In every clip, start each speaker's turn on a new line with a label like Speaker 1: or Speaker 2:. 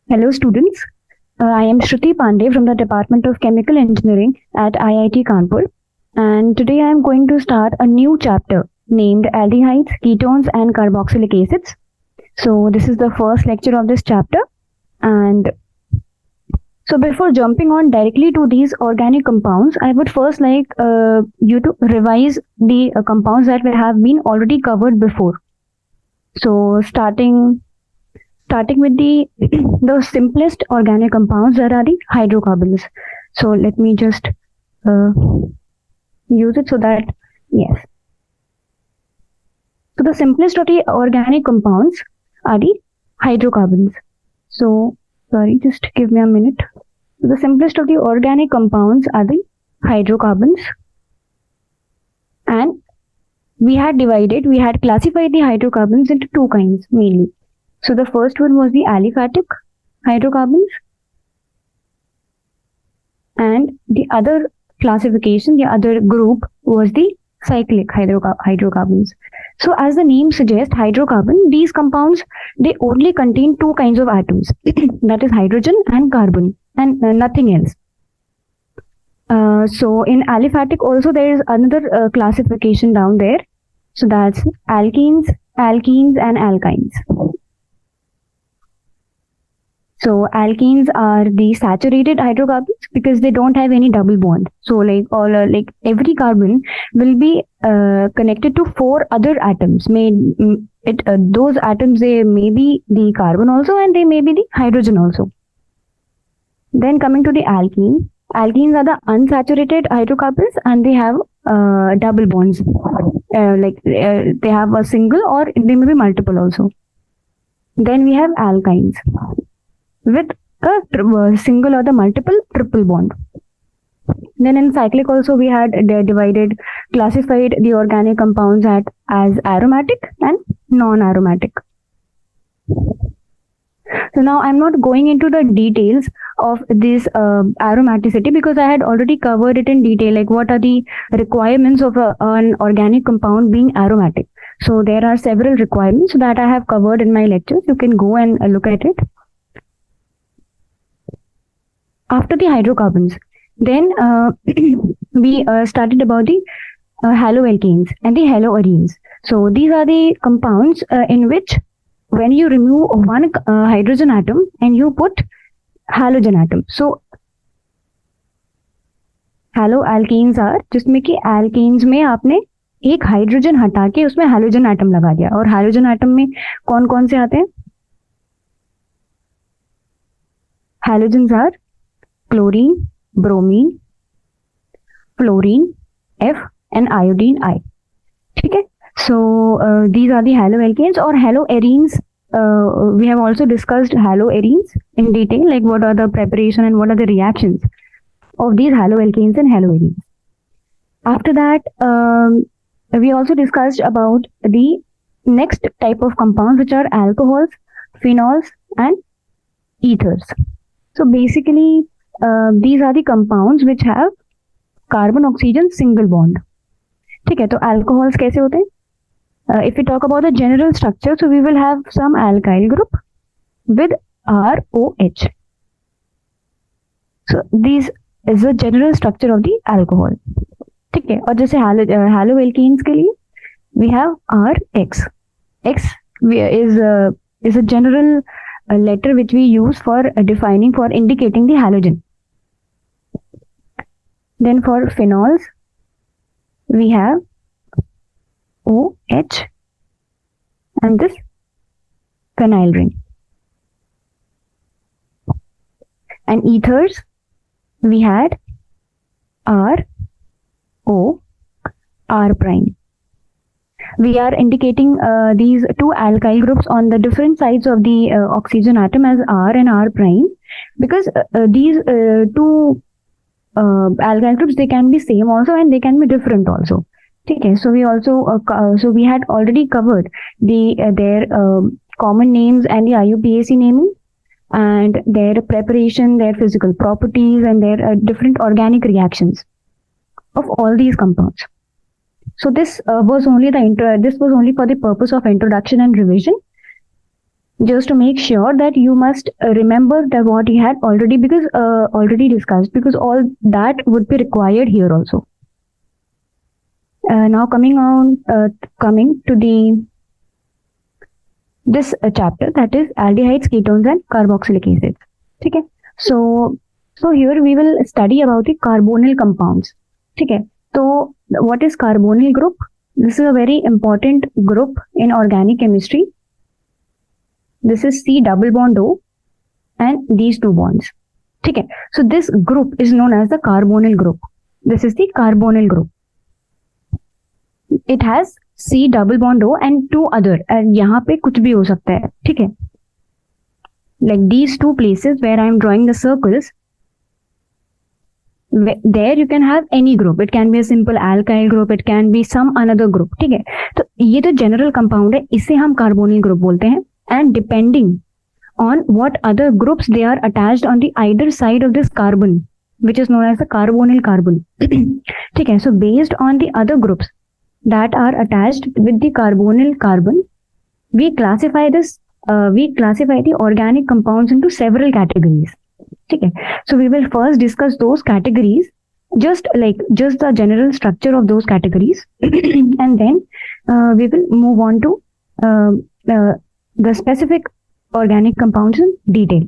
Speaker 1: Hello, students. I am Shruti Pandey from the Department of Chemical Engineering at IIT Kanpur. And today I am going to start a new chapter named Aldehydes, Ketones, and Carboxylic Acids. So, this is the first lecture of this chapter. And so, before jumping on directly to these organic compounds, I would first like you to revise the compounds that have been already covered before. So, starting with the the simplest organic compounds, that are the hydrocarbons. So let me just use it so that, yes. So the simplest of the organic compounds are the hydrocarbons. So sorry, just give me a minute. So the simplest of the organic compounds are the hydrocarbons, and we had classified the hydrocarbons into two kinds mainly. So the first one was the aliphatic hydrocarbons, and the other classification, the other group, was the cyclic hydrocarbons. So as the name suggests, hydrocarbon, these compounds, they only contain two kinds of atoms, that is hydrogen and carbon, and nothing else. So in aliphatic also there is another classification down there. So that's alkenes, and alkynes. So alkenes are the saturated hydrocarbons because they don't have any double bond. So like every carbon will be connected to four other atoms. Those atoms, they may be the carbon also, and they may be the hydrogen also. Then coming to the alkene. Alkenes are the unsaturated hydrocarbons, and they have double bonds. They have a single, or they may be multiple also. Then we have alkynes with a single or the multiple triple bond. Then in cyclic also we had classified the organic compounds as aromatic and non-aromatic. So now I'm not going into the details of this aromaticity because I had already covered it in detail, like what are the requirements of an organic compound being aromatic. So there are several requirements that I have covered in my lectures. You can go and look at it. After the hydrocarbons, then we started about the haloalkanes and the haloarenes. So these are the compounds in which when you remove one hydrogen atom and you put halogen atom. So haloalkanes are जिसमें कि alkanes में आपने एक hydrogen हटा के उसमें halogen atom लगा दिया. और हैलोजन एटम में कौन कौन से आते हैं? Halogens are chlorine, bromine, fluorine, F, and iodine I. ठीक है? So these are the haloalkanes. Or haloarenes, we have also discussed haloarenes in detail, like what are the preparation and what are the reactions of these haloalkanes and haloarenes. After that, we also discussed about the next type of compounds, which are alcohols, phenols, and ethers. So basically, these are the compounds which have carbon oxygen single bond. ठीक है, तो alcohols कैसे होते हैं? If we talk about the general structure, so we will have some alkyl group with ROH. So this is the general structure of the alcohol. ठीक है, और जैसे haloalkanes के लिए we have RX. X is a general letter which we use for indicating the halogen. Then for phenols, we have OH and this phenyl ring. And ethers, we had R, O, R prime. We are indicating these two alkyl groups on the different sides of the oxygen atom as R and R prime, because these two alkyl groups, they can be same also and they can be different also. Okay, so we also we had already covered their common names and the IUPAC naming, and their preparation, their physical properties, and their different organic reactions of all these compounds. So this was only for the purpose of introduction and revision. just to make sure that you must remember that what you had already, because already discussed, because all that would be required here also. Now coming to this chapter, that is aldehydes, ketones and carboxylic acids. ठीक है, so here we will study about the carbonyl compounds. ठीक है, तो what is carbonyl group? This is a very important group in organic chemistry. This is C double bond O and these two bonds. ठीक है, so this group is known as the carbonyl group. This is the carbonyl group. It has C double bond O and two other, यहाँ पे कुछ भी हो सकता है. ठीक है, like these two places where I am drawing the circles, there you can have any group. It can be a simple alkyl group, it can be some another group. ठीक है, तो ये तो general compound है, इसे हम carbonyl group बोलते हैं. And depending on what other groups they are attached on the either side of this carbon, which is known as the carbonyl carbon. ठीक है, so based on the other groups that are attached with the carbonyl carbon, we classify the organic compounds into several categories. ठीक है, so we will first discuss those categories, just the general structure of those categories, and then we will move on to the specific organic compounds in detail.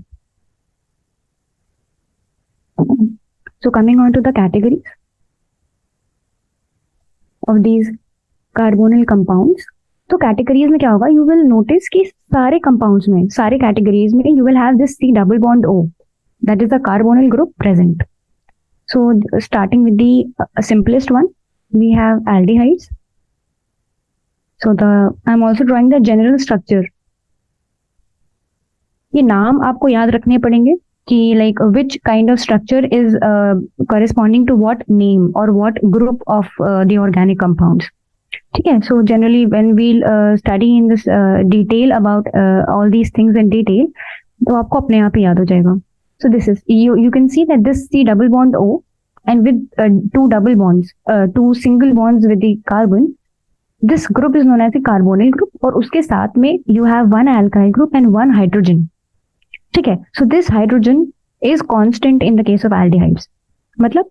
Speaker 1: So coming on to the categories of these carbonyl compounds. तो categories में क्या होगा? You will notice कि सारे compounds में, सारे categories में you will have this C double bond O, that is the carbonyl group present. So starting with the simplest one, we have aldehydes. So I'm also drawing the general structure. ये नाम आपको याद रखने पड़ेंगे कि like which kind of structure is corresponding to what name or what group of the organic compounds. ठीक है, so generally when we'll study in this detail about all these things in detail, तो आपको अपने आप ही याद हो जाएगा. So this is, you can see that this C double bond O and with two double bonds, two single bonds with the carbon, this group is known as the carbonyl group. और उसके साथ में you have one alkyl group and one hydrogen. ठीक है, so this hydrogen is constant in the case of aldehydes. मतलब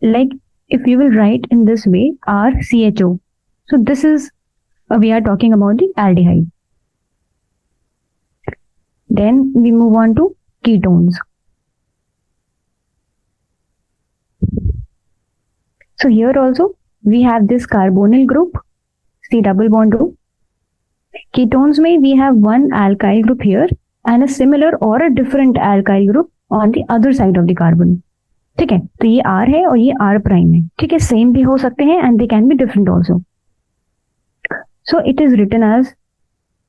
Speaker 1: like if you will write in this way RCHO, so this is we are talking about the aldehyde. Then we move on to ketones. So here also we have this carbonyl group C double bond O. Ketones में we have one alkyl group here and a similar or a different alkyl group on the other side of the carbon. ठीक है, तो ये R है और ये R prime है. ठीक है, same भी हो सकते हैं and they can be different also. So it is written as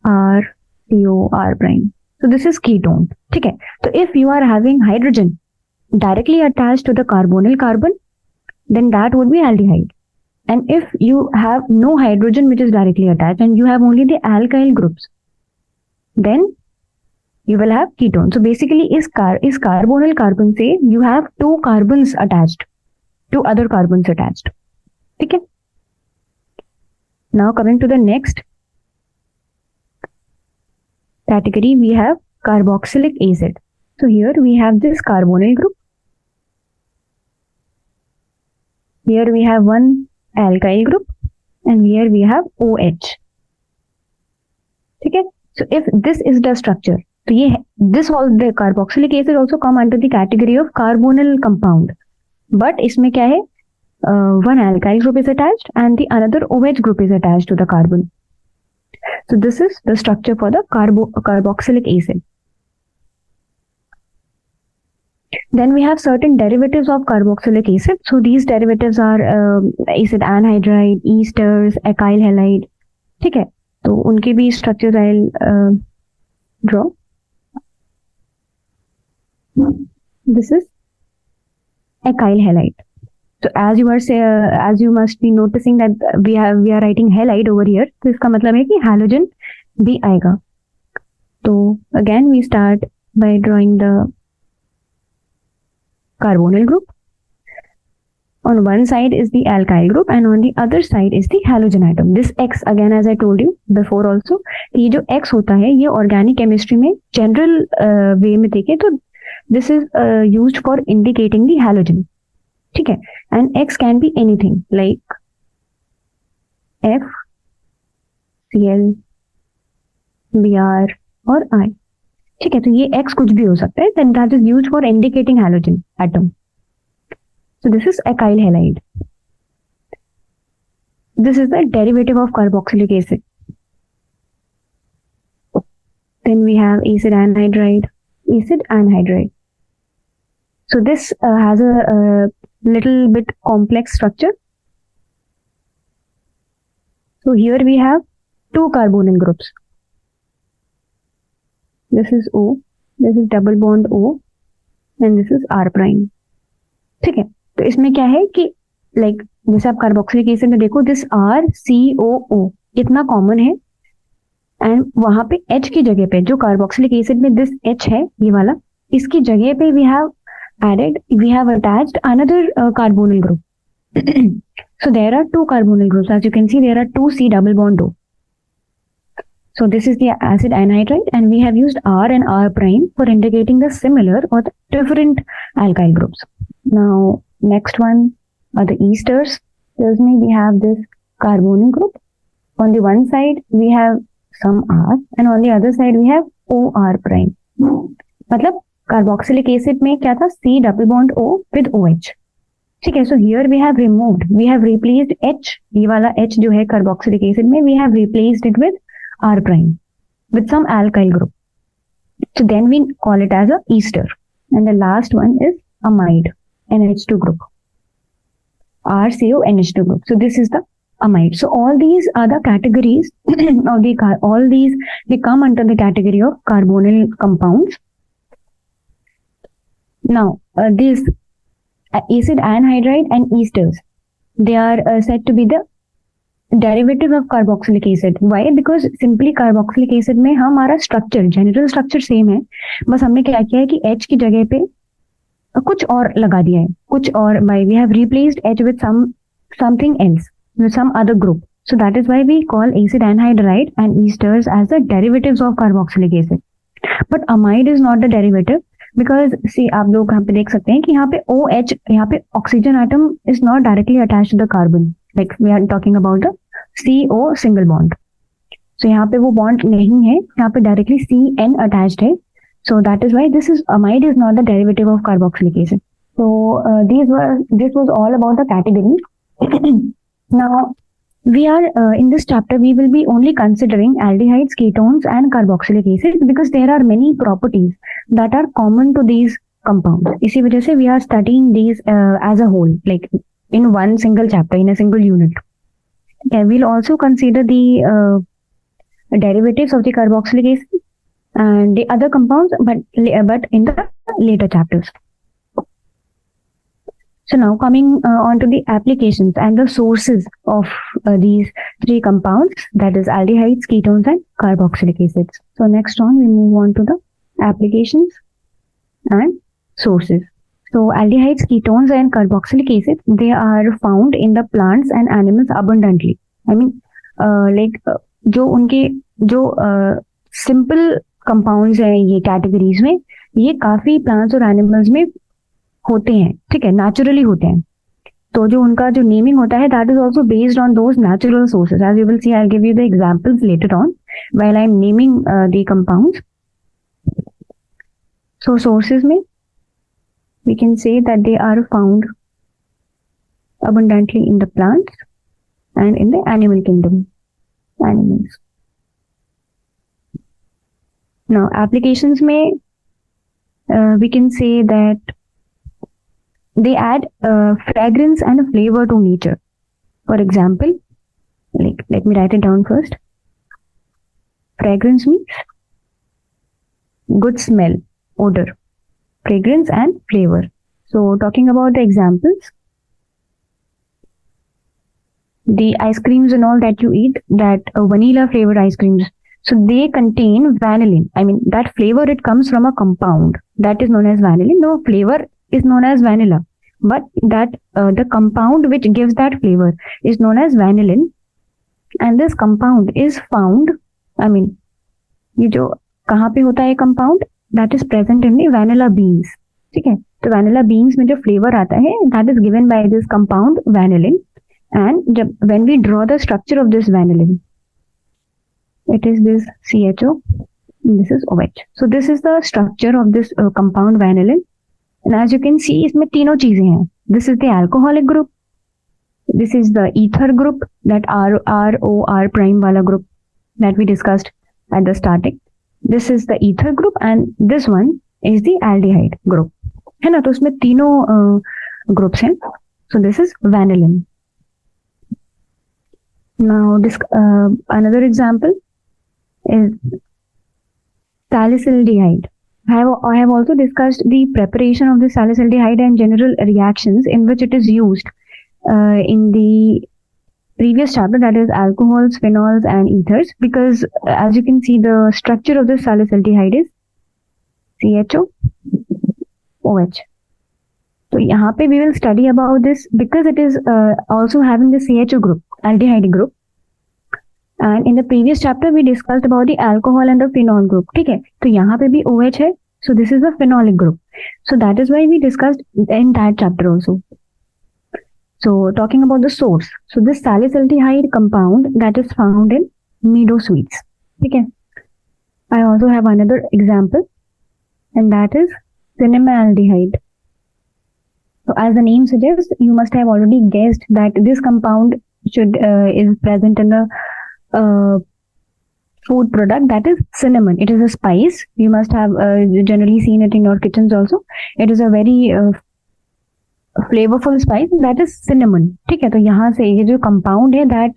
Speaker 1: RCO R prime. So this is ketone. ठीक है, तो if you are having hydrogen directly attached to the carbonyl carbon, then that would be aldehyde. And if you have no hydrogen which is directly attached and you have only the alkyl groups, then you will have ketone. So basically इस carbonyl carbon से you have two carbons attached, two other carbons attached. ठीक है, now coming to the next category, we have carboxylic acid. So here we have this carbonyl group. Here we have one alkyl group and here we have OH. ठीक है, so if this is the structure, तो ये this all the carboxylic acid also come under the category of carbonyl compound, but इसमें क्या है? One alkyl group is attached and the another OH group is attached to the carbon. So this is the structure for the carboxylic acid. Then we have certain derivatives of carboxylic acid. So these derivatives are acid anhydride, esters, alkyl halide. ठीक है, तो उनके भी structures I'll draw. This is alkyl halide. So as you must be noticing that we are writing halide over here. तो इसका मतलब है कि halogen भी आएगा. तो again we start by drawing the carbonyl group. On one side is the alkyl group and on the other side is the halogen atom. This X, again as I told you before also, ये जो X होता है ये organic chemistry में general way में देखें तो this is used for indicating the halogen. ठीक है, and X can be anything like F, Cl, Br और I. ठीक है, तो ये X कुछ भी हो सकता है, then that is used for indicating halogen atom. So this is acyl halide. This is the derivative of carboxylic acid. Then we have acid anhydride. So this has a little bit complex structure. So here we have two carbonyl groups. This is O, this is double bond O, and this is R prime. ठीक है, तो इसमें क्या है कि like जैसे आप carboxylic acid में देखो दिस RCOO कितना कॉमन है, एंड वहां पे H की जगह पे जो कार्बोक्सिलिक एसिड में दिस H है ये वाला, इसकी जगह पे we have attached another carbonyl group. So there are two carbonyl groups. As you can see, there are two C double bond O. So this is the acid anhydride, and we have used R and R prime for indicating the similar or the different alkyl groups. Now, next one are the esters. Tells me we have this carbonyl group. On the one side, we have some R, and on the other side, we have OR prime. मतलब carboxylic acid में क्या था? C double bond O with OH. ठीक है, so here we have replaced H, ये वाला H जो है carboxylic acid में, we have replaced it with R prime with some alkyl group. So then we call it as a ester. And the last one is amide, NH2 group, RCONH2 group. So this is the amide. So all these are the categories of they come under the category of carbonyl compounds. Now these acid anhydride and esters, they are said to be the derivative of carboxylic acid. Why? Because simply carboxylic acid में हमारा structure, general structure same है, बस हमने क्या किया है कि H की जगह पे कुछ और लगा दिया है, कुछ और by we have replaced H with something else, with some other group. So that is why we call acid anhydride and esters as the derivatives of carboxylic acid. But amide is not the derivative, because see आप लोग यहाँ पे देख सकते हैं कि यहाँ पे OH, यहाँ पे oxygen atom is not directly attached to the carbon, like we are talking about the CO single bond. So यहाँ पे वो bond नहीं है, यहाँ पे directly CN attached है. So that is why amide is not the derivative of carboxylic acid. So this was all about the categories. Now we are in this chapter we will be only considering aldehydes, ketones and carboxylic acid, because there are many properties that are common to these compounds. इसी वजह से we are studying these as a whole, like in one single chapter, in a single unit. Okay, we'll also consider the derivatives of the carboxylic acid and the other compounds, but in the later chapters. So now coming on to the applications and the sources of these three compounds, that is aldehydes, ketones and carboxylic acids. So next on we move on to the applications and sources. So aldehydes, ketones and carboxylic acids, they are found in the plants and animals abundantly. I mean जो उनके जो simple compounds हैं ये categories में, ये काफी plants और animals में होते हैं, ठीक है, naturally होते हैं. तो जो उनका जो naming होता है, that is also based on those natural sources. As you will see, I'll give you the examples later on while I'm naming the compounds. So sources में we can say that they are found abundantly in the plants and in the animal kingdom, animals. Now applications में we can say that they add fragrance and flavor to nature. For example, like let me write it down first. Fragrance means good smell, odor. Fragrance and flavor. So talking about the examples, the ice creams and all that you eat, that vanilla flavored ice creams, so they contain vanillin. I mean that flavor, it comes from a compound that is known as vanillin. No, flavor is known as vanilla, but that the compound which gives that flavor is known as vanillin, and this compound is found, I mean, ये जो कहाँ पे होता है compound, that is present in the vanilla beans. ठीक है, तो vanilla beans में जो flavor आता है that is given by this compound vanillin, and जब when we draw the structure of this vanillin, it is this CHO, this is OH. So this is the structure of this compound vanillin, and as you can see इसमें तीनों चीजें हैं. This is the alcoholic group, this is the ether group, that R prime वाला group that we discussed at the starting. This is the ether group and this one is the aldehyde group, है ना. तो उसमें तीनों groups हैं. So this is vanillin. Now this another example is salicylaldehyde. I have also discussed the preparation of the salicylaldehyde and general reactions in which it is used in the previous chapter, that is alcohols, phenols and ethers, because as you can see the structure of the salicylaldehyde is CHO OH. So यहाँ पे we will study about this because it is also having the CHO group, aldehyde group. And in the previous chapter we discussed about the alcohol and the phenol group. ठीक है, तो यहाँ पे भी OH है, so this is the phenolic group. So that is why we discussed in that chapter also. So talking about the source, so this salicylaldehyde compound that is found in meadow sweets. ठीक है, I also have another example, and that is cinnamaldehyde. So as the name suggests, you must have already guessed that this compound is present in the food product, that is cinnamon. It is a spice. You must have generally seen it in your kitchens also. It is a very flavorful spice, that is cinnamon. ठीक है, तो यहाँ से ये जो compound है that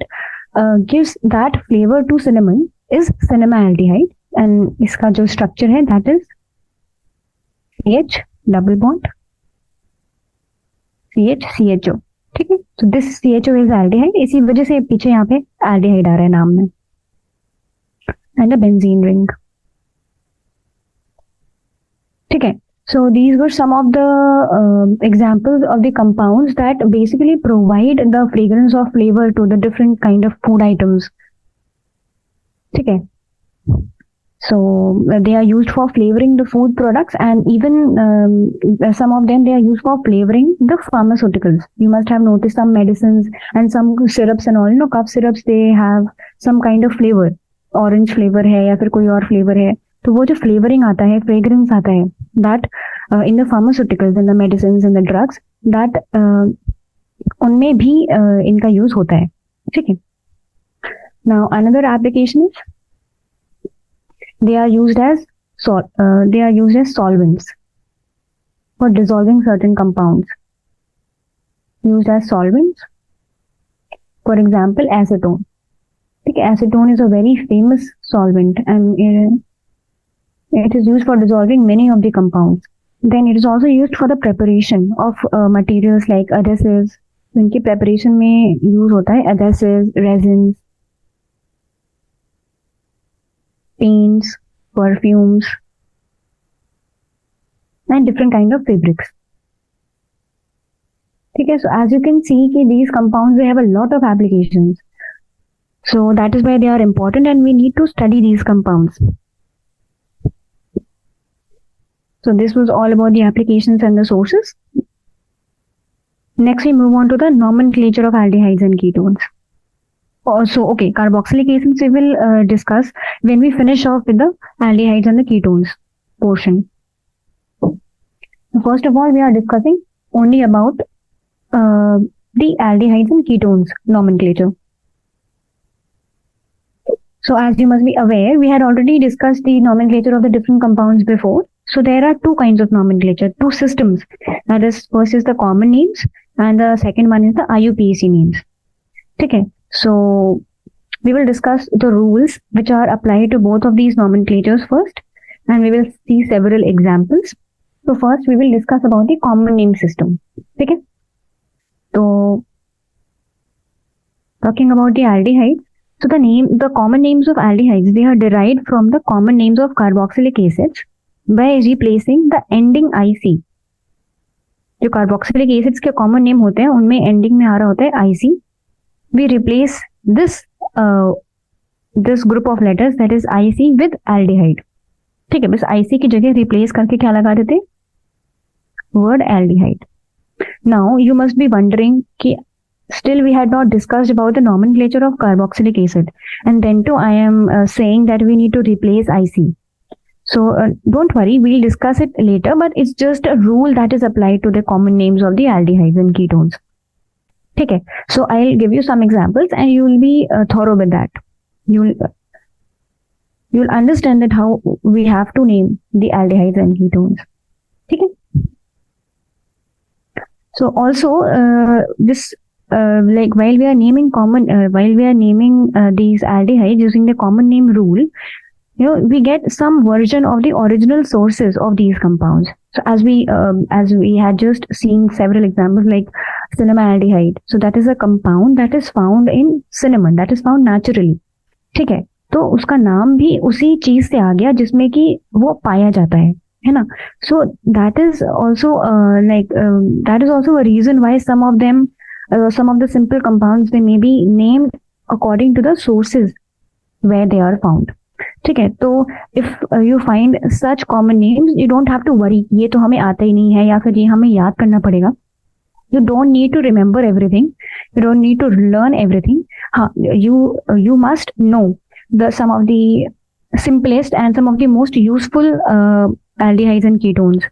Speaker 1: gives that flavor to cinnamon is cinnamaldehyde, and इसका जो structure है that is CH double bond CHO. ठीक है, तो this CHO is aldehyde, इसी वजह से पीछे यहाँ पे aldehyde आ रहा है नाम में, and a benzene ring. ठीक है, so these were some of the examples of the compounds that basically provide the fragrance or flavor to the different kind of food items. ठीक है, so they are used for flavoring the food products, and even some of them they are used for flavoring the pharmaceuticals. You must have noticed some medicines and some syrups and all, you know, cough syrups, they have some kind of flavor, orange flavor है या फिर कोई और flavor है, तो वो जो flavoring आता है, fragrance आता है, that in the pharmaceuticals, in the medicines, in the drugs, that उनमें भी इनका use होता है. ठीक है, now another application is they are used as solvents for dissolving certain compounds. Used as solvents, for example acetone. ठीक है, acetone is a very famous solvent and it is used for dissolving many of the compounds. Then it is also used for the preparation of materials like adhesives. इनकी preparation में use होता है adhesives, resins, paints, perfumes and different kind of fabrics. ठीक है, so as you can see कि these compounds they have a lot of applications, so that is why they are important and we need to study these compounds. So this was all about the applications and the sources. Next we move on to the nomenclature of aldehydes and ketones. Also, okay, carboxylic acids we will discuss when we finish off with the aldehydes and the ketones portion. First of all, we are discussing only about the aldehydes and ketones nomenclature. So as you must be aware, we had already discussed the nomenclature of the different compounds before. So there are two kinds of nomenclature, two systems. That is, first is the common names and the second one is the IUPAC names. Okay, so we will discuss the rules which are applied to both of these nomenclatures first, and we will see several examples. So first we will discuss about the common name system. Okay, so talking about the aldehydes, so the common names of aldehydes, they are derived from the common names of carboxylic acids by replacing the ending IC जो carboxylic acids के common name होते हैं उनमें ending में आ रहा होता है IC. We replace this group of letters that is IC with aldehyde. ठीक है, बस आईसी की जगह रिप्लेस करके क्या लगा देते, word aldehyde. Now you must be wondering कि still we had not discussed about the nomenclature of carboxylic acid, and then too I am saying that we need to replace IC. So don't worry, we'll discuss it later, but it's just a rule that is applied to the common names of the aldehydes and ketones. Okay, so I'll give you some examples and you will be thorough with that. You'll understand that how we have to name the aldehydes and ketones. Okay. So also this like while we are naming these aldehydes using the common name rule, you know, we get some version of the original sources of these compounds. So as we had just seen several examples like cinnamaldehyde. So that is a compound that is found in cinnamon, that is found naturally. ठीक है, तो उसका नाम भी उसी चीज से आ गया जिसमें कि वो पाया जाता है ना. So that is also that is also a reason why some of the simple compounds they may be named according to the sources where they are found. ठीक है, तो if you find such common names, you don't have to worry ये तो हमें आता ही नहीं है या फिर ये हमें याद करना पड़ेगा. You don't need to remember everything. You don't need to learn everything. हाँ, you must know some of the simplest and some of the most useful aldehydes and ketones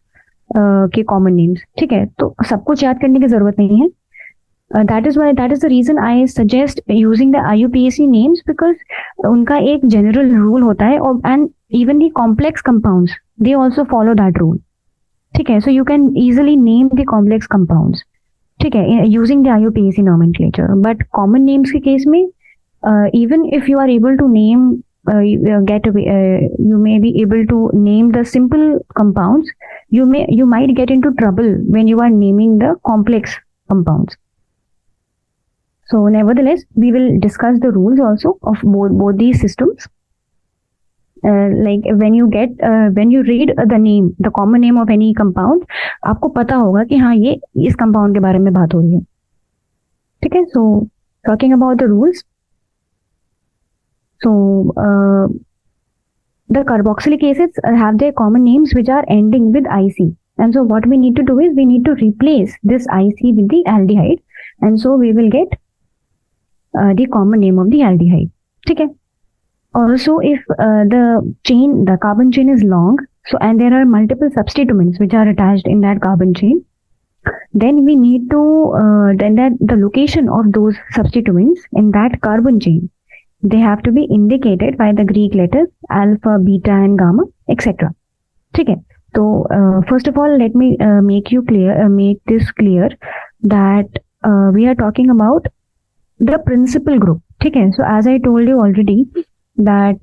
Speaker 1: के common names. ठीक है, तो सब कुछ याद करने की जरूरत नहीं है. That is the reason I suggest using the IUPAC names, because उनका एक general rule होता है और and even the complex compounds they also follow that rule. ठीक है, so you can easily name the complex compounds. ठीक है, using the IUPAC nomenclature. But common names के case में even if you are able to name you may be able to name the simple compounds, you might get into trouble when you are naming the complex compounds. So nevertheless, we will discuss the rules also of both these systems. Like when you read the common name of any compound, आपको पता होगा कि हाँ ये इस compound के बारे में बात हो रही है. ठीक है, so talking about the rules. So the carboxylic acids have their common names which are ending with IC. And so what we need to do is we need to replace this IC with the aldehyde, and so we will get the common name of the aldehyde. ठीक है. Also, if the carbon chain is long, so and there are multiple substituents which are attached in that carbon chain, then we need to then that the location of those substituents in that carbon chain, they have to be indicated by the Greek letters alpha, beta, and gamma, etc. ठीक है. तो first of all, let me make this clear that we are talking about the principal group. ठीक है, so as I told you already that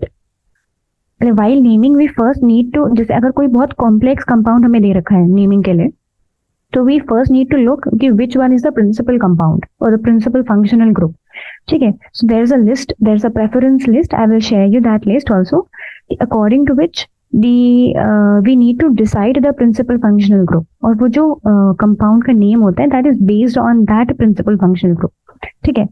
Speaker 1: while naming we first need to, जैसे अगर कोई बहुत complex compound हमें दे रखा है naming के लिए, तो we first need to look कि which one is the principal compound or the principal functional group. ठीक है, so there's a list, there's a preference list. I will share you that list also, according to which we need to decide the principal functional group. और वो जो compound का name होता है that is based on that principal functional group. ठीक है,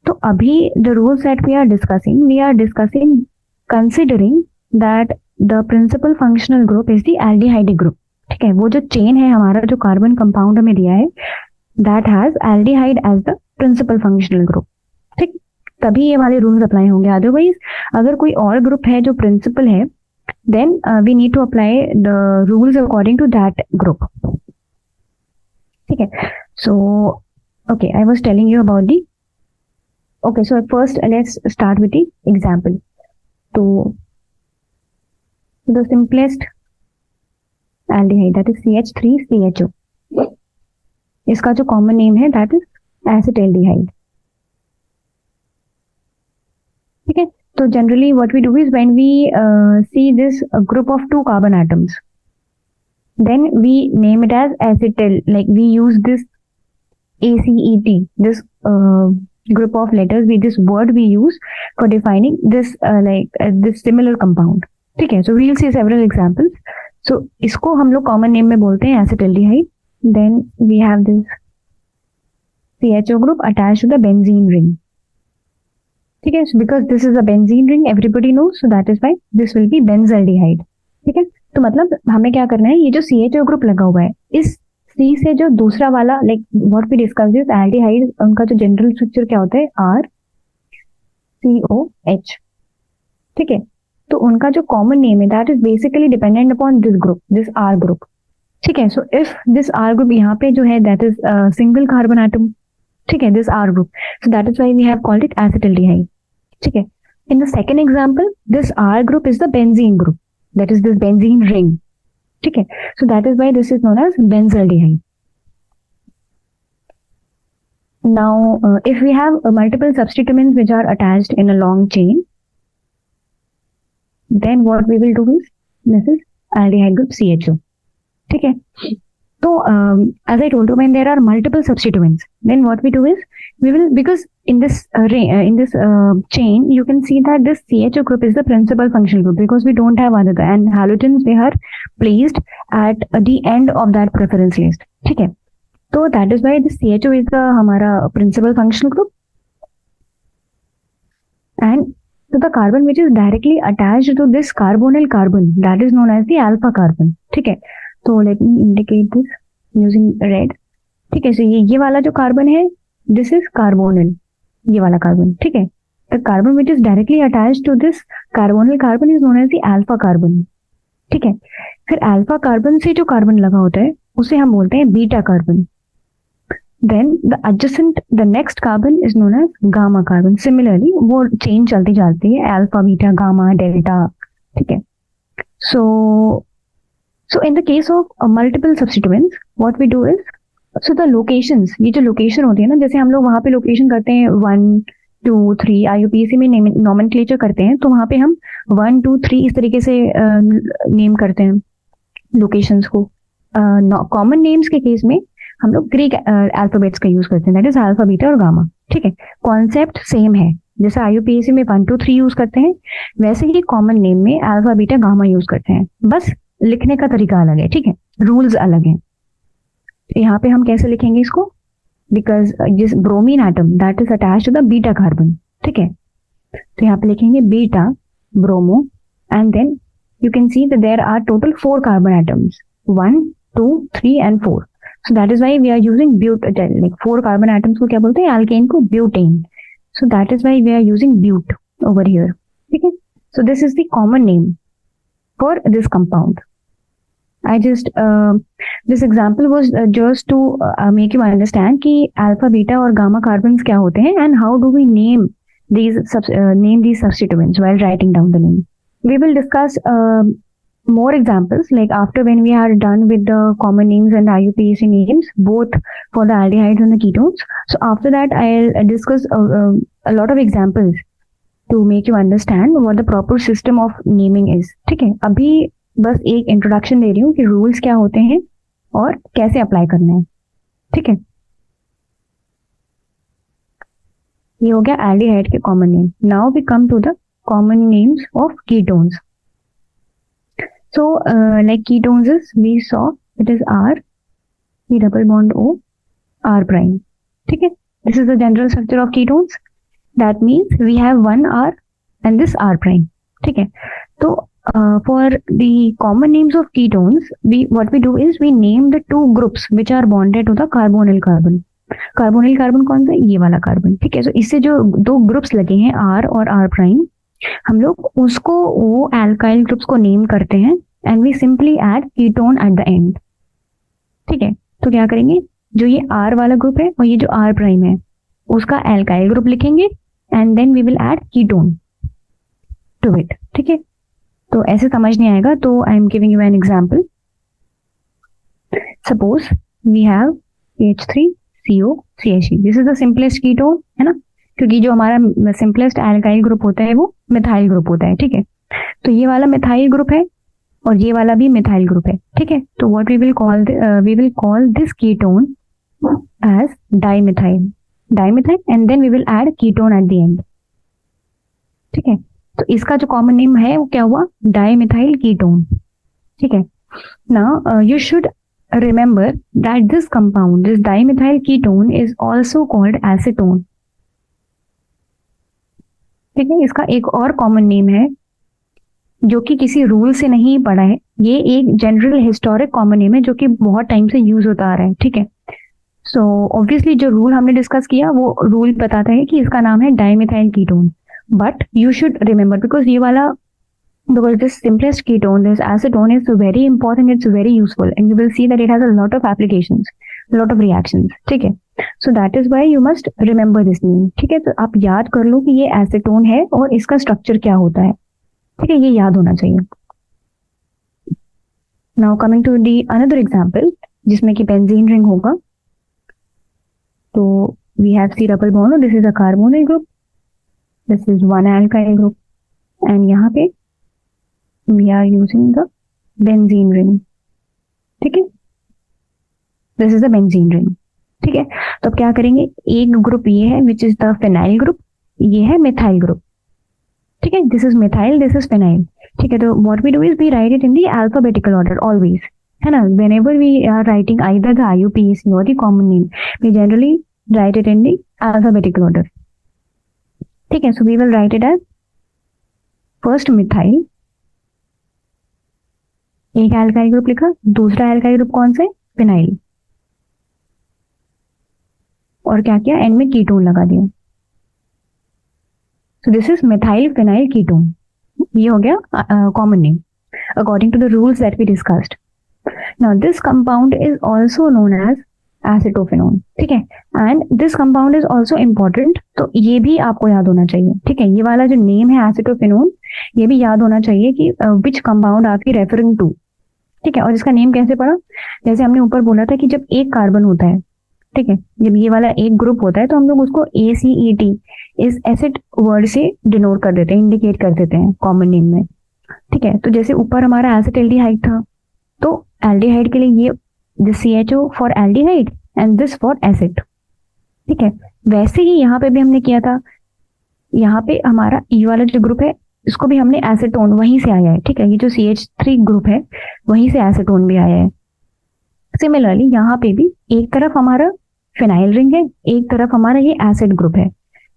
Speaker 1: तो अभी the rules that we are discussing considering that the principal functional group is the aldehyde group. ठीक है, वो जो chain है हमारा, जो carbon compound हमें दिया है, that has aldehyde as the principal functional group. ठीक, तभी ये वाले रूल्स अप्लाई होंगे. अदरवाइज अगर कोई और ग्रुप है जो प्रिंसिपल है, then we need to apply the rules according to that group. ठीक है, so okay, I was telling you about the okay, so first let's start with the example. So the simplest aldehyde, that is CH3CHO. इसका जो common name है that is acetaldehyde. ठीक है, तो generally what we do is when we see this group of two carbon atoms, then we name it as acetal, like we use this ACET, this group of letters, this word we use for defining this this similar compound. ठीक है, so we'll see several examples. So इसको हम लोग common name में बोलते हैं acetaldehyde. then we have this CHO group attached to the benzene ring. ठीक है, because this is a benzene ring, everybody knows, so that is why this will be benzaldehyde. ठीक है, तो मतलब हमें क्या करना है, ये जो CHO ग्रुप लगा हुआ है इस C से जो दूसरा वाला like what we discuss this aldehyde, उनका जो जनरल स्ट्रक्चर क्या होता है RCOH. ठीक है, तो उनका जो कॉमन नेम है that is basically dependent upon this group, this R group. ठीक है, so if this R group यहाँ पे जो है that is single carbon atom. ठीक है, this R group, so that is why we have called it acetaldehyde. ठीक है, in the second example this R group is the benzene group, that is this benzene ring. ठीक है, so that is why this is known as benzaldehyde. Now, if we have multiple substituents which are attached in a long chain, then what we will do is this is aldehyde group CHO. ठीक है, so as I told you, when there are multiple substituents, then what we do is we will, because in this chain you can see that this CHO group is the principal functional group because we don't have other, and halogens they are placed at the end of that preference list. ठीक है, तो that is why the CHO is the हमारा principal functional group, and so the carbon which is directly attached to this carbonyl carbon that is known as the alpha carbon. ठीक है, तो let me indicate this using red. ठीक है, so ये वाला जो carbon है this is carbonyl, ये वाला कार्बन. ठीक है, the carbon which is directly attached to this carbonyl carbon is known as the alpha carbon. ठीक है, फिर alpha carbon से जो कार्बन लगा होता है उसे हम बोलते हैं beta carbon. Then the next carbon is known as gamma carbon. Similarly, वो चेन चलती जाती है अल्फा, बीटा, गामा, डेल्टा. ठीक है, so in the case of multiple substituents, what we do is, so the locations, ये जो location होती है ना, जैसे हम लोग वहाँ पे लोकेशन करते हैं 1 2 3 IUPAC में नॉमेनक्लेचर करते हैं, तो वहाँ पे हम 1 2 3 इस तरीके से नेम करते हैं लोकेशंस को. कॉमन नेम्स के केस में हम लोग ग्रीक अल्फाबेट्स का यूज करते हैं, दैट इज अल्फा, बीटा और गामा. ठीक है, कॉन्सेप्ट सेम है, जैसे IUPAC में 1 2 3 यूज करते हैं वैसे ही कॉमन नेम में अल्फा, बीटा, गामा यूज करते हैं, बस लिखने का तरीका अलग है. ठीक है, रूल्स अलग हैं. यहाँ पे हम कैसे लिखेंगे इसको, बिकॉज जिस bromine atom that is attach to the beta carbon. ठीक है, तो यहाँ पे लिखेंगे beta bromo, and then you can see that there are total 4 carbon atoms, 1 2 3 and 4. So that is why we are using butane, like 4 carbon atoms को क्या बोलते हैं, alkane को butane. So that is why we are using but over here. ठीक है, so this is the common name for this compound. I just this example was just to make you understand कि alpha, beta और gamma carbons क्या होते हैं and how do we name these substituents while writing down the name. We will discuss more examples like after when we are done with the common names and IUPAC names both for the aldehydes and the ketones. So after that I'll discuss a lot of examples to make you understand what the proper system of naming is. ठीक है, अभी बस एक introduction दे रही हूँ कि rules क्या होते हैं और कैसे अप्लाई करना है. ठीक है, ये हो गया aldehyde के common name. Now we come to the common names of ketones. So, like ketones is, we saw it is R, E double bond O, R prime. ठीक है, this is the general structure of ketones. That means we have one R and this R prime. ठीक है, तो for the common names of ketones, what we do is we name the 2 groups which are bonded to the carbonyl carbon. Carbonyl carbon कौन सा, ये वाला carbon. ठीक है, so इससे जो 2 ग्रुप्स लगे हैं R और R prime, हम लोग उसको वो एल्काइल ग्रुप्स को नेम करते हैं and we simply add ketone at the end. ठीक है, तो क्या करेंगे, जो ये R वाला ग्रुप है और ये जो R प्राइम है उसका एल्काइल ग्रुप लिखेंगे and then we will add ketone to it. ठीक है, तो ऐसे समझ नहीं आएगा, तो I am giving you an example. Suppose we have CH3COCH. This is the simplest ketone, है ना, क्योंकि जो हमारा सिंपलेस्ट एल्काइल ग्रुप होता है वो मिथाइल ग्रुप होता है. ठीक है, तो ये वाला मिथाइल ग्रुप है और ये वाला भी मिथाइल ग्रुप है. ठीक है, तो what we will call this ketone as dimethyl and then we will add ketone at the end. ठीक है, तो इसका जो कॉमन नेम है वो क्या हुआ, डाइमिथाइल कीटोन. ठीक है, now you should remember that this compound, this dimethyl ketone, is also called acetone. ठीक है, इसका एक और कॉमन नेम है जो कि किसी रूल से नहीं पड़ा है, ये एक जनरल हिस्टोरिक कॉमन नेम है जो कि बहुत टाइम से यूज होता आ रहा है. ठीक है, सो ऑब्वियसली जो रूल हमने डिस्कस किया वो रूल बताता है कि इसका नाम है dimethyl ketone. But you should remember because ये वाला because this simplest ketone, this acetone, is very important, it's very useful, and you will see that it has a lot of applications, a lot of reactions. ठीक है, so that is why you must remember this name. ठीक है, तो आप याद कर लो कि ये acetone है और इसका स्ट्रक्चर क्या होता है. ठीक है, ये याद होना चाहिए. Now coming to the another example, जिसमें कि बेंजीन रिंग होगा. तो we have C double bond, this is a carbonyl group, this is one alkyl group, and यहाँ पे we are using the benzene ring. ठीक है, this is the benzene ring. ठीक है, तो अब क्या करेंगे, एक ग्रुप ये है which is the phenyl group, ये है methyl group. ठीक है, this is methyl, this is phenyl. ठीक है, तो what we do is we write it in the alphabetical order always, है ना. whenever we are writing either the IUPAC or the common name, we generally write it in the alphabetical order. ठीक है, so we will write it as first methyl, एक alkyl group लिखा, दूसरा alkyl group कौन से, phenyl, और क्या किया, एंड में कीटोन लगा दिया. So this is methyl phenyl ketone. ये हो गया common name according to the rules that we discussed. Now this compound is also known as acetophenone. ठीक है, and this compound is also important, तो ये भी आपको याद होना चाहिए. ठीक है, ये वाला जो नेम है एसिटोफेनोन, ये भी याद होना चाहिए कि विच कंपाउंड आपकी रेफरिंग टू. ठीक है, और इसका नेम कैसे पड़ा, जैसे हमने ऊपर बोला था कि जब एक कार्बन होता है, ठीक है, जब ये वाला एक ग्रुप होता है तो हम लोग उसको ACET इस एसिड वर्ड से डिनोट कर देते हैं, इंडिकेट कर देते हैं कॉमन नेम में. ठीक है, तो जैसे ऊपर हमारा एसिटाल्डिहाइड था, तो एल्डिहाइड के लिए ये this CHO for aldehyde and this for acid. ठीक है, वैसे ही यहाँ पे भी हमने किया था, यहाँ पे हमारा ये वाला जो ग्रुप है इसको भी हमने एसीटोन वहीं से आया है. ठीक है, ये जो CH3 ग्रुप है वहीं से एसीटोन भी आया है. सिमिलरली यहाँ पे भी एक तरफ हमारा फिनाइल रिंग है, एक तरफ हमारा ये एसिड ग्रुप है,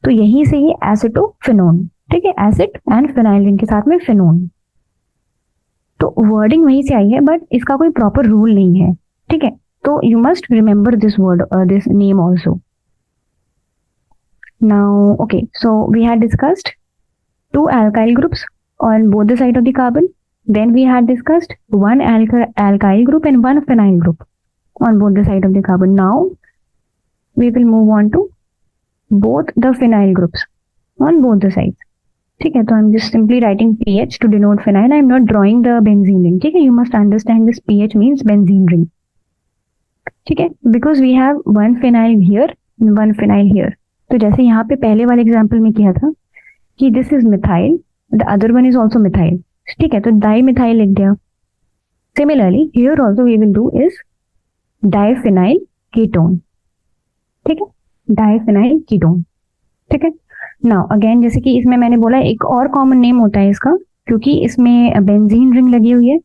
Speaker 1: तो यहीं से ये एसिटोफिनोन. ठीक है, एसिड एंड फिनाइल रिंग के साथ में फिनोन. तो वर्डिंग वहीं से आई है, बट इसका कोई प्रॉपर रूल नहीं है. ठीक है, तो you must remember this word, this name also. Now okay, so we had discussed two alkyl groups on both the side of the carbon. Then we had discussed one alkyl group and one phenyl group on both the side of the carbon. Now we will move on to both the phenyl groups on both the sides. ठीक है, तो I'm just simply writing PH to denote phenyl. I'm not drawing the benzene ring. ठीक है, you must understand this PH means benzene ring. ठीक है, because we have one phenyl here and one phenyl here. तो जैसे यहाँ पे पहले वाले एग्जाम्पल में किया था कि this is methyl, the other one is also methyl. ठीक है, तो डाइमिथाइल लिख दिया. Similarly here also we will do is diphenyl ketone. ठीक है, डाइफिनाइल कीटोन. ठीक है, नाउ अगेन जैसे कि इसमें मैंने बोला एक और कॉमन नेम होता है इसका, क्योंकि इसमें बेंजीन रिंग लगी हुई है,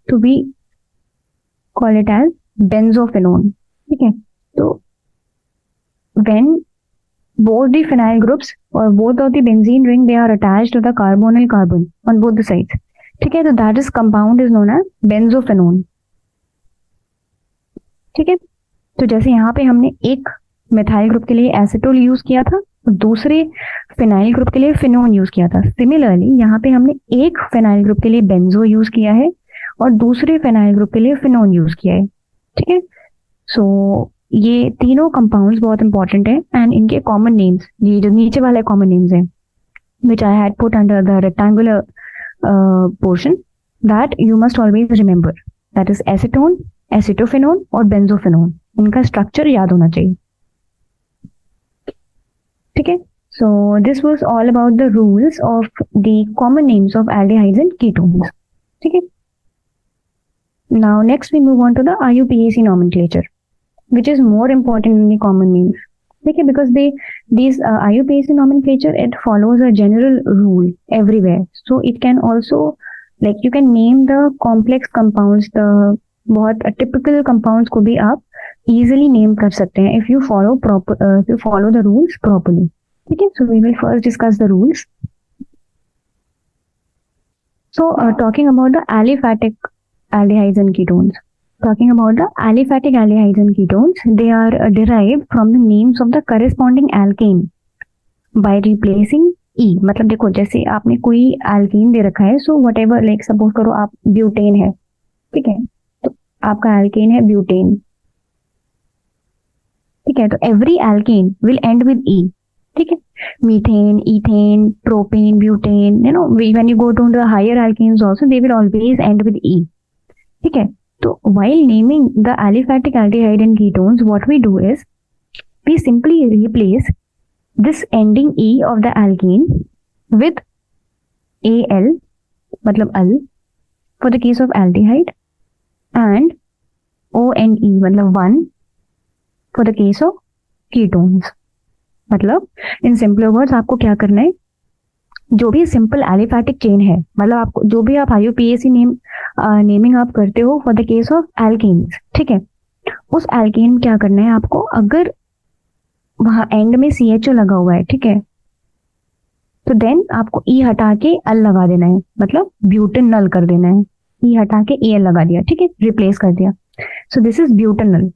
Speaker 1: तो we call it as benzophenone. ठीक है, तो when both the phenyl groups or both of the benzene ring they are attached to the carbonyl carbon on both the sides. ठीक है, तो that is compound is known as benzophenone. ठीक है, तो जैसे यहाँ पे हमने एक मिथाइल ग्रुप के लिए एसिटोल यूज किया था और दूसरे फिनाइल ग्रुप के लिए फिनोन यूज किया था. सिमिलरली यहाँ पे हमने एक फिनाइल ग्रुप के लिए बेंजो यूज किया है और दूसरे फिनाइल ग्रुप के लिए फिनोन यूज किया है. ठीक है, सो ये तीनों कंपाउंड्स बहुत इंपॉर्टेंट है एंड इनके कॉमन नेम्स, ये जो नीचे वाले कॉमन नेम्स हैं which I had put under the rectangular portion, that you must always remember, that is acetone, acetophenone और बेंजोफिनोन. इनका स्ट्रक्चर याद होना चाहिए. ठीक है, so this was all about the rules of the common names of aldehydes and ketones. ठीक है, now next we move on to the IUPAC nomenclature, which is more important than the common names. Okay, because these IUPAC nomenclature, it follows a general rule everywhere. So it can also, like, you can name the complex compounds, the बहुत typical compounds को भी आप easily name कर सकते हैं if you follow the rules properly. ठीक है, so we will first discuss the rules. So, talking about the aliphatic aldehydes and ketones. Talking about the aliphatic aldehydes and ketones, they are derived from the names of the corresponding alkane by replacing E. मतलब देखो, जैसे आपने कोई alkene दे रखा है, so whatever, like suppose करो आप butane है, ठीक है, तो आपका alkane है ब्यूटेन, ठीक है, तो every alkane will end with E. ठीक है, methane, ethane, propane, butane, when you go to the higher alkanes also, they will always end with E. ठीक है, तो while naming the aliphatic aldehyde and ketones, what we do is we simply replace this ending E of the alkene with Al, मतलब al, for the case of aldehyde, and ONE, मतलब 1 for the case of ketones. मतलब in simple words आपको क्या करना है, जो भी simple aliphatic chain है, मतलब आपको जो भी आप IUPAC नेमिंग आप करते हो for the case of alkenes, ठीक है, उस एल्केन में क्या करना है आपको, अगर वहां एंड में CHO लगा हुआ है, ठीक है, तो देन आपको E हटा के अल लगा देना है, मतलब ब्यूटेनल कर देना है. E हटा के AL लगा दिया, ठीक है, रिप्लेस कर दिया. So this is butanal.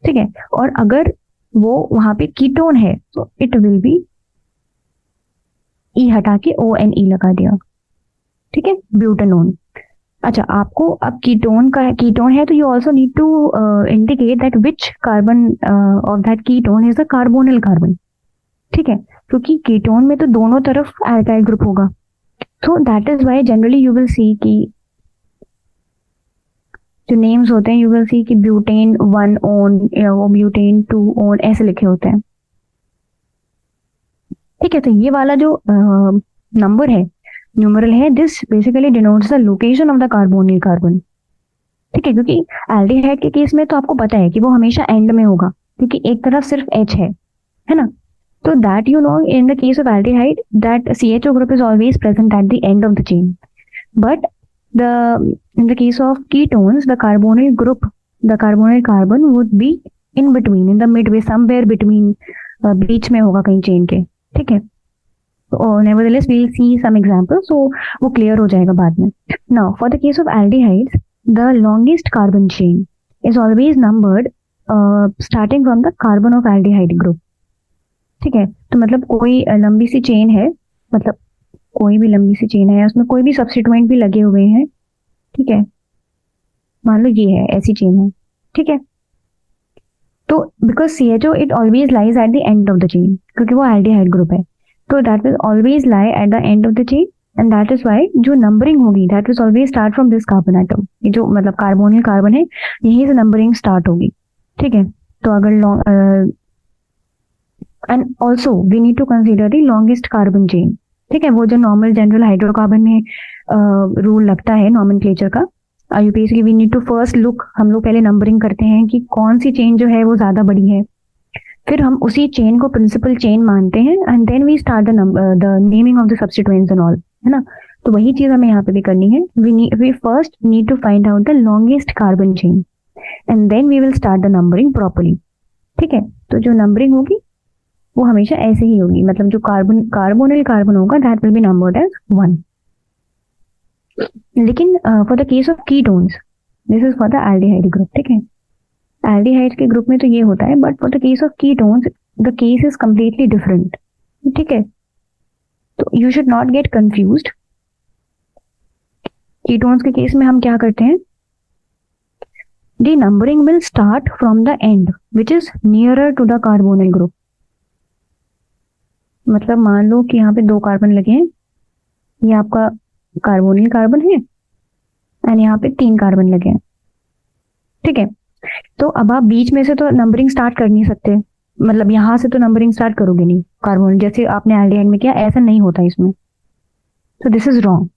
Speaker 1: ठीक है, और अगर वो वहां पे कीटोन है तो इट विल बी E हटा के ONE लगा दिया. ठीक है, ब्यूटेनोन. अच्छा, आपको अब कीटोन है तो you also need to indicate that which carbon of that ketone is the carbonyl carbon. ठीक है, क्योंकि कीटोन में तो दोनों तरफ एल्काइल ग्रुप होगा, so that is why generally you will see कि जो नेम्स होते हैं, यू विल सी कि ब्यूटेन 1 ओन या वो ब्यूटेन 2 ओन ऐसे लिखे होते हैं. ठीक है, तो ये वाला जो नंबर है, न्यूमरल है, this basically denotes the location of the carbonyl carbon. ठीक है, क्योंकि एल्डिहाइड के केस में तो आपको पता है कि वो हमेशा एंड में होगा, क्योंकि एक तरफ सिर्फ H है ना. तो that you know in the case of aldehyde that CHO group is always present at the end of the chain. But in the case of ketones, the carbonyl carbon would be in between, in the midway, somewhere between, बीच में होगा कहीं chain के. ठीक है, nevertheless we'll see some examples, so वो clear हो जाएगा बाद में. Now for the case of aldehydes, the longest carbon chain is always numbered starting from the carbon of aldehyde group. ठीक है, तो मतलब कोई लंबी सी चेन है, मतलब कोई भी लंबी सी चेन है, उसमें कोई भी सब्स्टिट्यूएंट भी लगे हुए हैं, ठीक है, मान लो ये है, ऐसी चेन है, ठीक है, तो because CHO it always lies at the end of the chain, क्योंकि वो एल्डिहाइड ग्रुप है, तो that will always lie at the end of the chain, and that is why जो नंबरिंग होगी that will always start from this carbon atom. ये जो मतलब carbonyl carbon है, यहीं से नंबरिंग स्टार्ट होगी. ठीक है, तो अगर long and also we need to consider the longest carbon chain. ठीक है, वो जो नॉर्मल जनरल हाइड्रोकार्बन में रूल लगता है नॉमेनक्लेचर का, IUPAC we need to first look, हम लोग पहले नंबरिंग करते हैं कि कौन सी चेन जो है वो ज्यादा बड़ी है, फिर हम उसी चेन को प्रिंसिपल चेन मानते हैं, and then we start the naming of the substituents and all, है ना. तो वही चीज हमें यहाँ पे भी करनी है. We first need to find out the longest carbon chain, and then we will start the numbering properly. ठीक है, तो जो नंबरिंग होगी वो हमेशा ऐसे ही होगी, मतलब जो कार्बोनिल कार्बन होगा that will be numbered as 1. लेकिन for the case of ketones, this is for the aldehyde group. ठीक है, एल्डिहाइड के ग्रुप में तो ये होता है, but for the case of ketones the case is completely different. ठीक है, तो you should not get confused. Ketones के केस में हम क्या करते हैं, the numbering will start from the end which is nearer to the carbonyl group. मतलब मान लो कि यहाँ पे 2 कार्बन लगे हैं, ये आपका कार्बोनिल कार्बन है, एंड यहाँ पे 3 कार्बन लगे हैं. ठीक है, तो अब आप बीच में से तो नंबरिंग स्टार्ट कर नहीं सकते, मतलब यहाँ से तो नंबरिंग स्टार्ट करोगे नहीं कार्बोनिल, जैसे आपने एल्डिहाइड में किया, ऐसा नहीं होता इसमें. So this is wrong.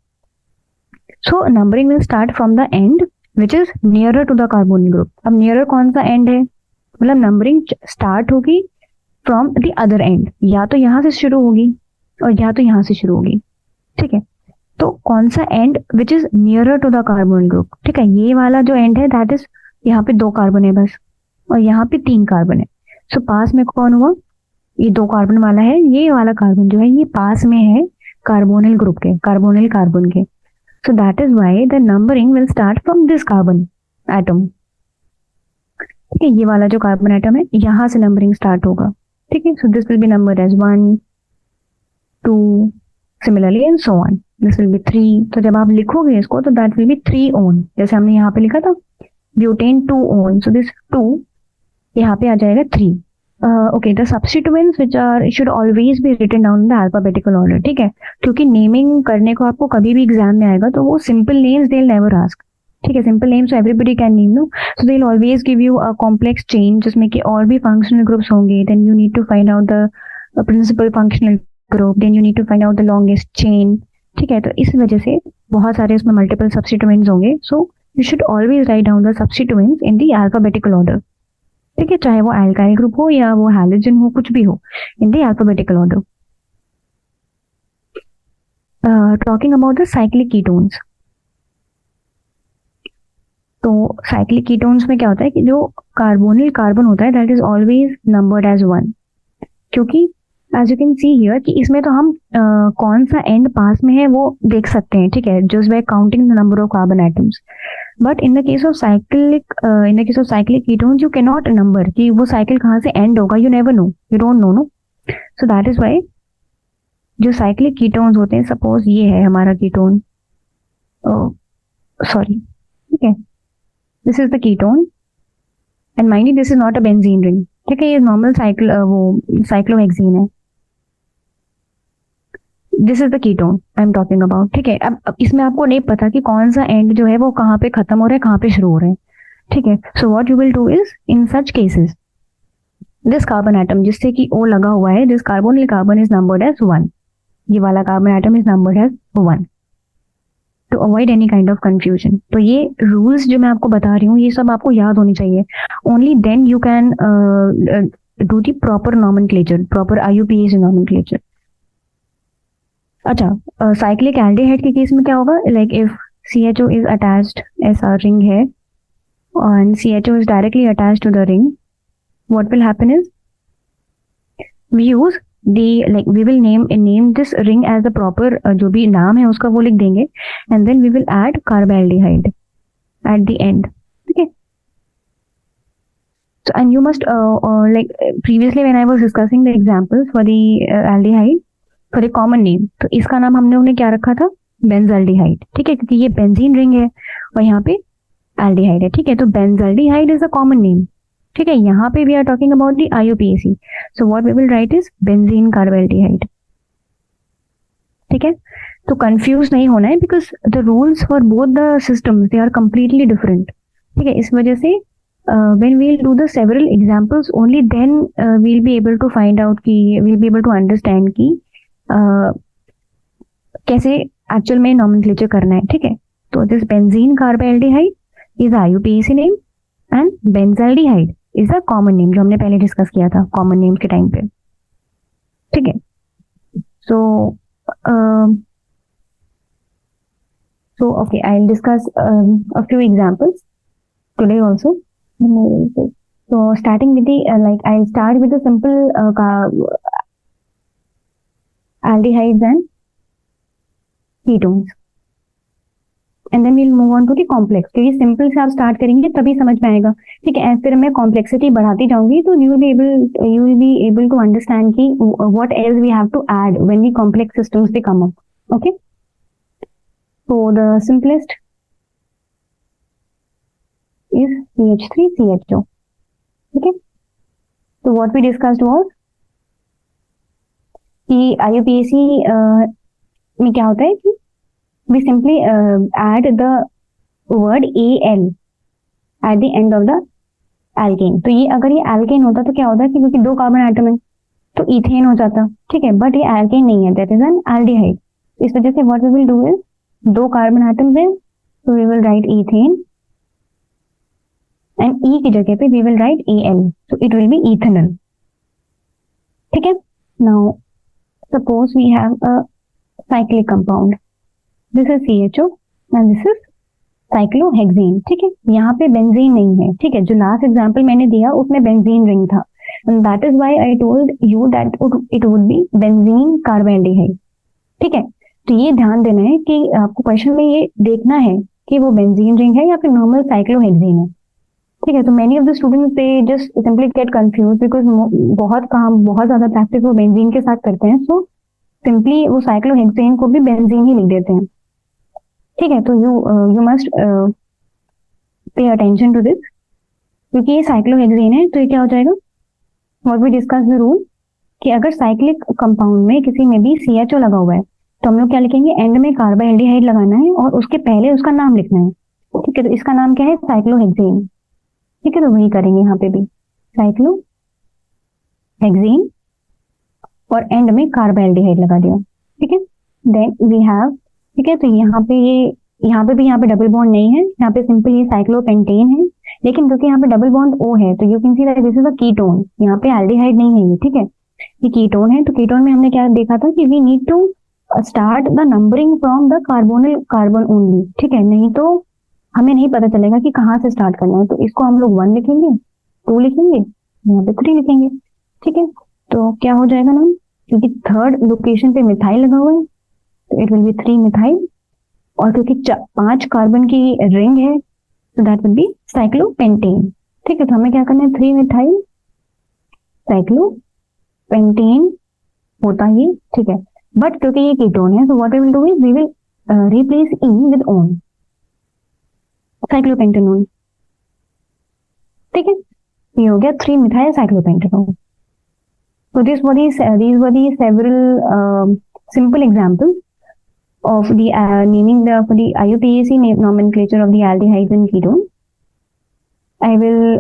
Speaker 1: So numbering will start from the end which is nearer to the carbonyl group. अब nearer कौन सा end है, मतलब numbering start होगी from the other end, या तो यहाँ से शुरू होगी और या तो यहाँ से शुरू होगी. ठीक है, तो कौन सा end which is nearer to the carbonyl group, ठीक है, ये वाला जो end है that is यहाँ पे 2 कार्बन है बस, और यहाँ पे 3 कार्बन है। सो पास में कौन हुआ, ये 2 कार्बन वाला है, ये वाला कार्बन जो है ये पास में है कार्बोनिल ग्रुप के, कार्बोनिल कार्बन के। सो that is why the numbering will start from this carbon atom. ठीक है, ये वाला जो कार्बन एटम है यहाँ से नंबरिंग स्टार्ट होगा। ठीक है, so this will be numbered as 1 2 similarly and so on, this will be 3। तो जब आप लिखोगे इसको तो दैट विल बी 3 ओन, जैसे हमने यहाँ पे लिखा था ब्यूटेन 2 ओन, सो दिस 2 यहाँ पे आ जाएगा 3। Okay, the substituents which are should always be written down in the alphabetical order. ठीक है, क्योंकि नेमिंग करने को आपको कभी भी एग्जाम में आएगा तो वो simple names they will never ask. ठीक है, simple names everybody can name, no, so they will always give you a complex chain जिसमें कि और भी फंक्शनल ग्रुप्स होंगे। Then you need to find out the principal functional group, then you need to find out the longest chain. ठीक है, तो इस वजह से बहुत सारे उसमें मल्टीपल सब्स्टिट्यूएंट्स होंगे। So you should always write down the substituents in the alphabetical order. ठीक है, चाहे वो एल्काइल ग्रुप हो या वो हैलोजन हो, कुछ भी हो, इन the alphabetical order. Talking about the cyclic ketones, तो साइक्लिक कीटोन्स में क्या होता है कि जो कार्बोनिल कार्बन होता है that is always numbered as 1, क्योंकि as you can see here कि इसमें तो हम कौन सा एंड पास में है वो देख सकते हैं। ठीक है, just by counting the number of carbon atoms. But in the case of cyclic ketones you can not number कि वो साइकिल कहाँ से एंड होगा, you never know, you don't know, no. So that is why जो cyclic ketones होते हैं, suppose ये है हमारा कीटोन, सॉरी, ठीक है, this is the ketone and mind you this is not a benzene ring. ठीक है, ये नॉर्मल वो साइक्लोहेक्सीन है, this is the ketone I am talking about. ठीक है, अब इसमें आपको नहीं पता कि कौन सा एंड जो है वो कहाँ पे खत्म हो रहा है, कहाँ पे शुरू हो रहा है। ठीक है, so what you will do is in such cases this carbon atom जिससे कि ओ लगा हुआ है, this carbonyl carbon is numbered as 1, ये वाला carbon atom is numbered as 1 to avoid any kind of confusion. तो ये रूल्स जो मैं आपको बता रही हूँ ये सब आपको याद होनी चाहिए, only then you can do the proper nomenclature, proper IUPAC nomenclature. अच्छा, साइक्लिक एल्डिहाइड के केस में क्या होगा, like if CHO is attached, ऐसा रिंग है and CHO is directly attached to the ring, what will happen is we use the, like we will name this ring as the proper जो भी नाम है उसका वो लिख देंगे, and then we will add carbaldehyde at the end. Okay, so and you must like previously when I was discussing the examples for the aldehyde for a common name, तो इसका नाम हमने उन्हें क्या रखा था, बेंजल्डिहाइड। ठीक है, क्योंकि ये बेंजीन रिंग है और यहाँ पे एल्डिहाइड है। ठीक है, तो benzaldehyde is a common name. ठीक है, यहाँ पे we are talking about the IUPAC, so what we will write is benzene carbaldehyde. ठीक है, तो कंफ्यूज नहीं होना है because the rules for both the systems they are completely different. ठीक है, इस वजह से when we'll do the several examples only then we'll be able to find out कि we'll be able to understand कि कैसे एक्चुअल में nomenclature करना है। ठीक है, तो this benzene carbaldehyde is IUPAC name and benzaldehyde is a common name जो हमने पहले डिस्कस किया था कॉमन नेम के टाइम पे। ठीक है, so okay, I'll discuss a few examples today also. So starting with the I'll start with the simple aldehydes and ketones and then we'll move on to the complex, क्योंकि simple से आप start करेंगे तभी समझ में आएगा। ठीक है, फिर मैं कॉम्प्लेक्सिटी बढ़ाती जाऊंगी तो you will be able to understand कि what else we have to add when the complex systems they come up. Okay, so the simplest is CH3CHO. Okay, so what we discussed was कि IUPAC में क्या होता है कि we simply add the word AL at the end of the alkane. तो ये अगर ये alkane होता तो क्या होता कि क्योंकि 2 कार्बन एटम है तो इथेन हो जाता। ठीक है, बट ये alkane नहीं है, that is an aldehyde. इस वजह से what we will do is 2 carbon atoms है so we will write ethane and E की जगह पे we will write AL, so it will be ethanol. ठीक है, now suppose we have a cyclic compound. This is CHO and this is cyclohexane, ठीक है। यहाँ पे बेंजीन नहीं है, ठीक है। जो लास्ट एग्जांपल मैंने दिया उसमें बेंजीन रिंग था, that is why I told you that it would be benzene carbaldehyde, ठीक है। तो ये ध्यान देना है कि आपको क्वेश्चन में ये देखना है कि वो बेंजीन रिंग है या फिर नॉर्मल साइक्लोहेक्सेन है, ठीक है। तो many of the students they just simply get confuse because बहुत काम, बहुत ज्यादा प्रैक्टिस वो बेंजीन के साथ करते हैं, सो सिंपली वो साइक्लोहेक्सेन को भी बेंजीन ही लिख देते हैं, ठीक है। तो you must pay attention to this, क्योंकि ये साइक्लोहेक्सेन है तो ये क्या हो जाएगा, what we discuss the rule कि अगर साइक्लिक कंपाउंड में किसी में भी CHO लगा हुआ है तो हम लोग क्या लिखेंगे, एंड में कार्बोहाइड्रेट लगाना है और उसके पहले उसका नाम लिखना है, ठीक है। तो इसका नाम क्या है, साइक्लोहेक्सेन, ठीक है। तो वही करेंगे यहाँ पे भी, साइक्लोहेक्सेन और एंड में कार्बोहाइड्रेट लगा दिया, ठीक है। देन वी हैव, ठीक है। तो यहाँ पे भी यहाँ पे डबल बॉन्ड नहीं है, यहाँ पे सिंपल ये साइक्लोपेंटेन है, लेकिन क्योंकि यहाँ पे डबल बॉन्ड O है तो you can see that this is a ketone, यहाँ पे एल्डिहाइड नहीं है ये, ठीक है। ये कीटोन है, तो कीटोन में हमने क्या देखा था कि we need to start the numbering from the carbon only, ठीक है। नहीं तो हमें नहीं पता चलेगा कि कहाँ से स्टार्ट करना है, तो इसको हम लोग 1 लिखेंगे, 2 लिखेंगे, यहाँ पे 3 लिखेंगे, ठीक है। तो क्या हो जाएगा ना, क्योंकि थर्ड लोकेशन पे मिथाइल लगा हुआ है तो इट विल बी 3 मिथाइल, और क्योंकि 5 कार्बन की रिंग है तो दैट विल बी साइक्लोपेंटेन, ठीक है। तो हमें क्या करना है, 3 मिथाइल साइक्लोपेंटेन होता ही, ठीक है। बट क्योंकि ये कीटोन है तो what we will do is we will replace E with one, cyclopentanone, ठीक है। ये हो गया 3 methyl cyclopentanone. So these were the several simple examples of the naming for the IUPAC nomenclature of the aldehydes and ketones. I will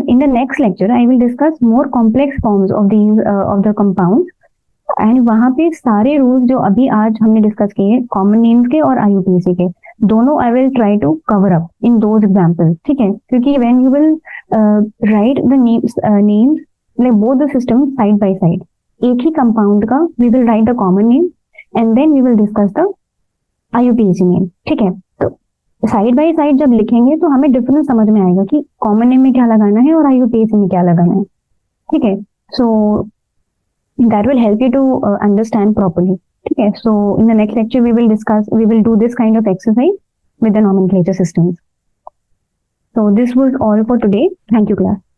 Speaker 1: in the next lecture I will discuss more complex forms of these of the compounds, and वहाँ पे सारे rules जो अभी आज हमने discuss किए common names के और IUPAC के दोनों I will try to cover up in those examples, ठीक है। क्योंकि when you will write the names like both the systems side by side, एक ही कंपाउंड का we will write the common name and then we will discuss the IUPAC name, ठीक है। तो side by side जब लिखेंगे तो हमें difference समझ में आएगा कि कॉमन नेम में क्या लगाना है और IUPAC में क्या लगाना है, ठीक है। So that will help you to understand properly, ठीक है। So in the next lecture we will do this kind of exercise with the nomenclature systems. So this was all for today. Thank you, class.